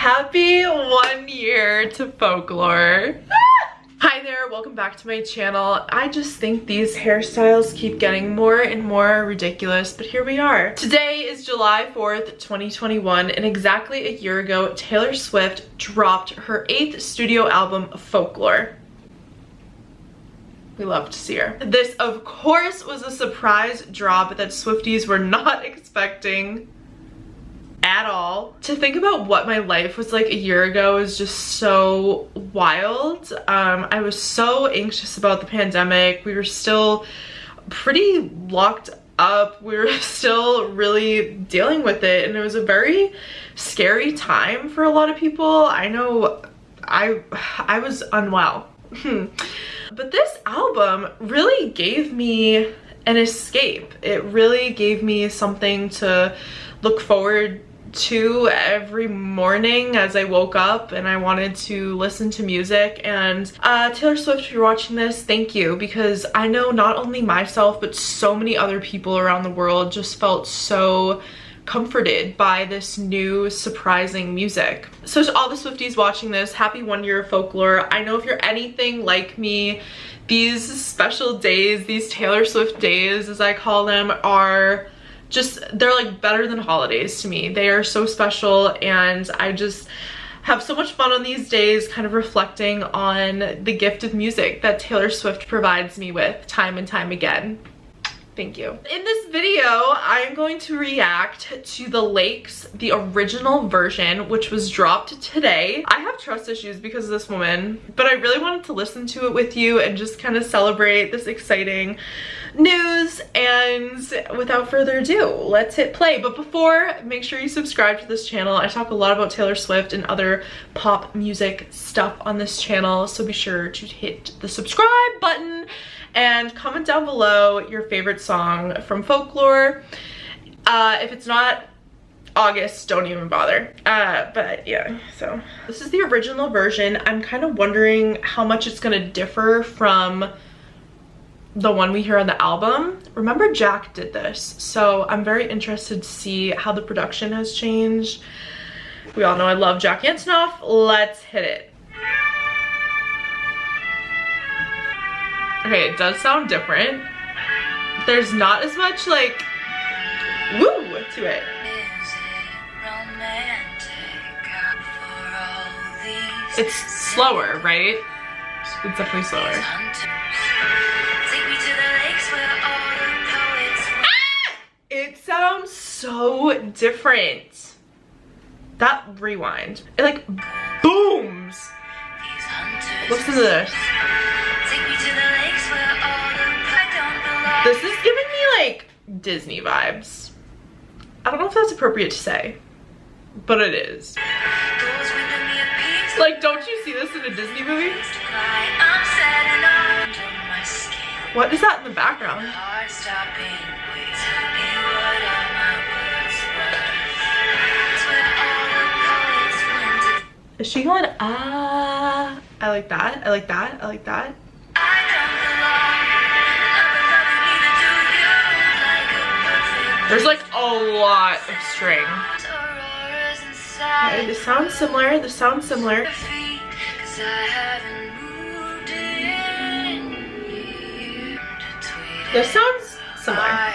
Happy 1 year to Folklore. Hi there, welcome back to my channel. I just think these hairstyles keep getting more and more ridiculous, but here we are. Today is July 4th, 2021, and exactly a year ago, Taylor Swift dropped her 8th studio album, Folklore. We love to see her. This, of course, was a surprise drop that Swifties were not expecting at all. To think about what my life was like a year ago is just so wild. I was so anxious about the pandemic. We were still pretty locked up. We were still really dealing with it, and it was a very scary time for a lot of people. I know I was unwell. But this album really gave me an escape. It really gave me something to look forward to every morning as I woke up and I wanted to listen to music. And Taylor Swift, if you're watching this, thank you, because I know not only myself but so many other people around the world just felt so comforted by this new surprising music. So to all the Swifties watching this, happy 1 year of Folklore. I know if you're anything like me, these special days, these Taylor Swift days as I call them, are just, they're like better than holidays to me. They are so special, and I just have so much fun on these days, kind of reflecting on the gift of music that Taylor Swift provides me with time and time again. Thank you. In this video, I am going to react to The Lakes, the original version, which was dropped today. I have trust issues because of this woman, but I really wanted to listen to it with you and just kind of celebrate this exciting news. And without further ado, let's hit play. But before, make sure you subscribe to this channel. I talk a lot about Taylor Swift and other pop music stuff on this channel, so be sure to hit the subscribe button and comment down below your favorite song from Folklore. If it's not August, don't even bother. But yeah, so this is the original version. I'm kind of wondering how much it's gonna differ from the one we hear on the album. Remember, Jack did this, so I'm very interested to see how the production has changed. We all know I love Jack Antonoff. Let's hit it. Okay, it does sound different. There's not as much like woo to it. It's slower, right? It's definitely slower. It sounds so different. That rewind, it like booms. Listen to this. This is giving me like Disney vibes. I don't know if that's appropriate to say, but it is. Like, don't you see this in a Disney movie? What is that in the background? Is she going, ah? I like that, I like that, I like that. There's like a lot of string. Okay, this sounds similar, this sounds similar. This sounds similar.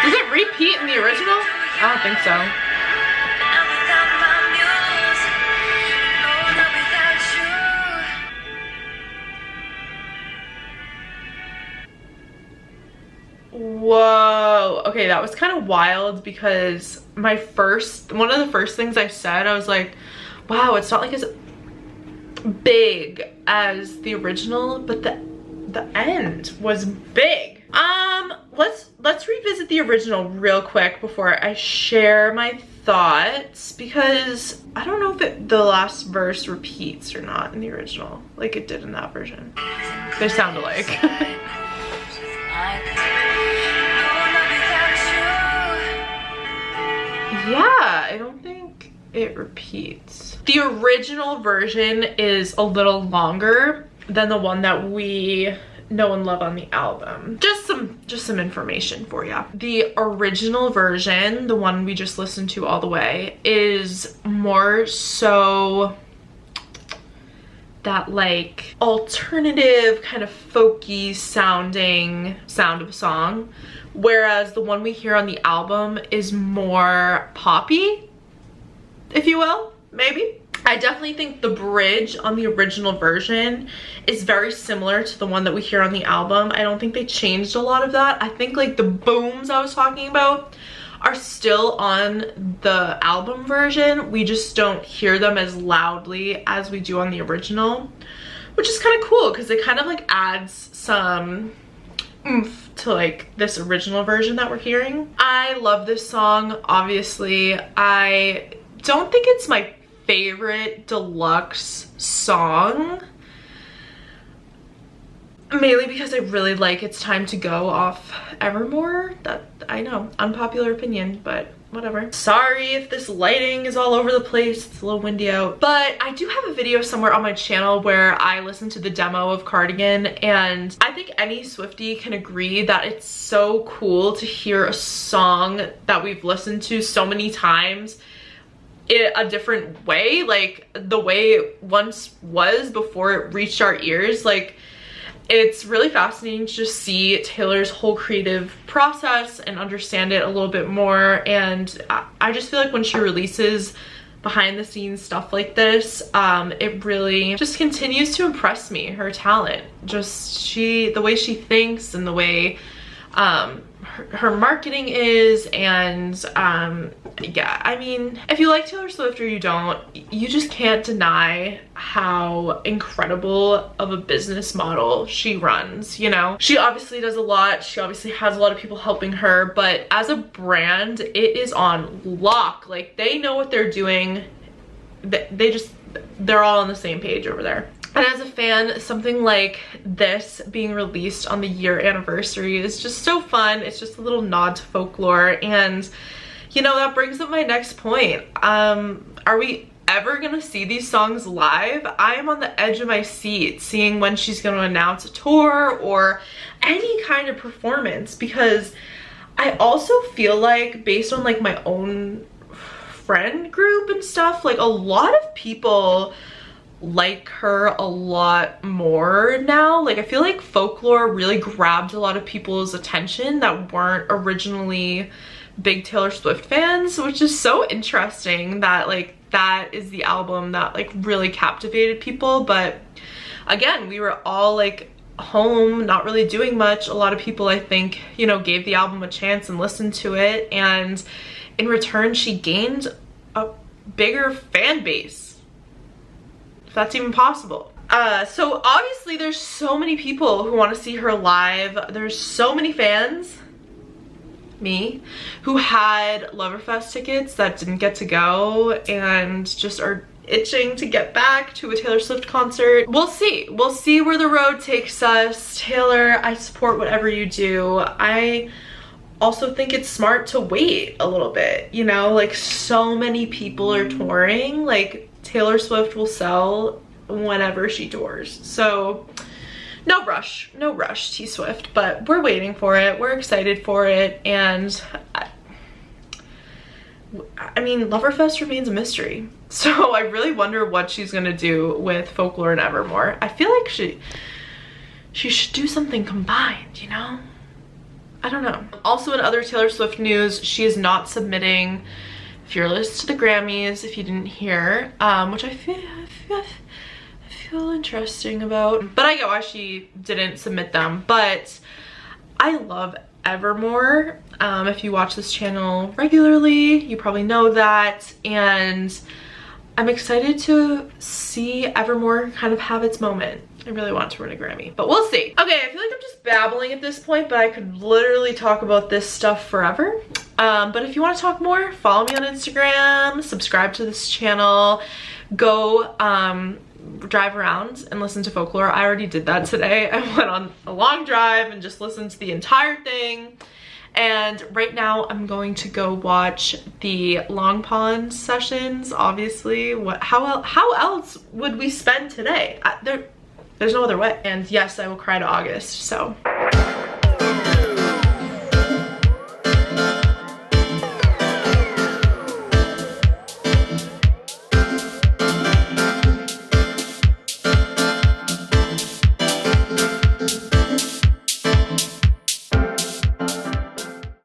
Does it repeat in the original? I don't think so. Whoa. Okay, that was kind of wild because one of the first things I said, I was like, wow, it's not like as big as the original, but the end was big. Let's revisit the original real quick before I share my thoughts, because I don't know if the last verse repeats or not in the original like it did in that version. They sound alike. Yeah, I don't think it repeats. The original version is a little longer than the one that we know and love on the album. Just some information for you. The original version, the one we just listened to all the way, is more so that like alternative kind of folky sounding sound of a song, whereas the one we hear on the album is more poppy, if you will, maybe. I definitely think the bridge on the original version is very similar to the one that we hear on the album. I don't think they changed a lot of that. I think like the booms I was talking about are still on the album version. We just don't hear them as loudly as we do on the original, which is kind of cool because it kind of like adds some oomph to like this original version that we're hearing. I love this song, obviously. I don't think it's my favorite deluxe song, mainly because I really like It's Time to Go off Evermore. That, I know, unpopular opinion, but whatever. Sorry if this lighting is all over the place, it's a little windy out. But I do have a video somewhere on my channel where I listened to the demo of Cardigan, and I think any Swiftie can agree that it's so cool to hear a song that we've listened to so many times a different way, like the way it once was before it reached our ears. Like, it's really fascinating to just see Taylor's whole creative process and understand it a little bit more. And I just feel like when she releases behind the scenes stuff like this, it really just continues to impress me, her talent. Just the way she thinks and the way her marketing is, and yeah, I mean, if you like Taylor Swift or you don't, you just can't deny how incredible of a business model she runs, you know? She obviously does a lot, she obviously has a lot of people helping her, but as a brand, it is on lock. Like, they know what they're doing. They're all on the same page over there. And as a fan, something like this being released on the year anniversary is just so fun. It's just a little nod to Folklore. And, you know, that brings up my next point. Are we ever gonna see these songs live? I am on the edge of my seat seeing when she's gonna announce a tour or any kind of performance, because I also feel like, based on like my own friend group and stuff, like a lot of people like her a lot more now. Like, I feel like Folklore really grabbed a lot of people's attention that weren't originally big Taylor Swift fans, which is so interesting that like that is the album that like really captivated people. But again, we were all like home, not really doing much. A lot of people, I think, you know, gave the album a chance and listened to it, and in return she gained a bigger fan base, if that's even possible. So obviously there's so many people who want to see her live. There's so many fans, me, who had Loverfest tickets that didn't get to go and just are itching to get back to a Taylor Swift concert. We'll see. We'll see where the road takes us. Taylor, I support whatever you do. I also think it's smart to wait a little bit, you know? Like, so many people are touring. Like, Taylor Swift will sell whenever she tours. So no rush, T Swift, but we're waiting for it. We're excited for it. And I mean, Loverfest remains a mystery. So I really wonder what she's gonna do with Folklore and Evermore. I feel like she should do something combined, you know? I don't know. Also, in other Taylor Swift news, she is not submitting Fearless to the Grammys, if you didn't hear, which I feel interesting about. But I get why she didn't submit them. But I love Evermore. If you watch this channel regularly, you probably know that. And I'm excited to see Evermore kind of have its moment. I really want to win a Grammy, but we'll see. Okay, I feel like I'm just babbling at this point, but I could literally talk about this stuff forever. But if you want to talk more, follow me on Instagram, subscribe to this channel, go drive around and listen to Folklore. I already did that today. I went on a long drive and just listened to the entire thing. And right now I'm going to go watch the Long Pond sessions, obviously. How else would we spend today? There's no other way. And yes, I will cry to August, so.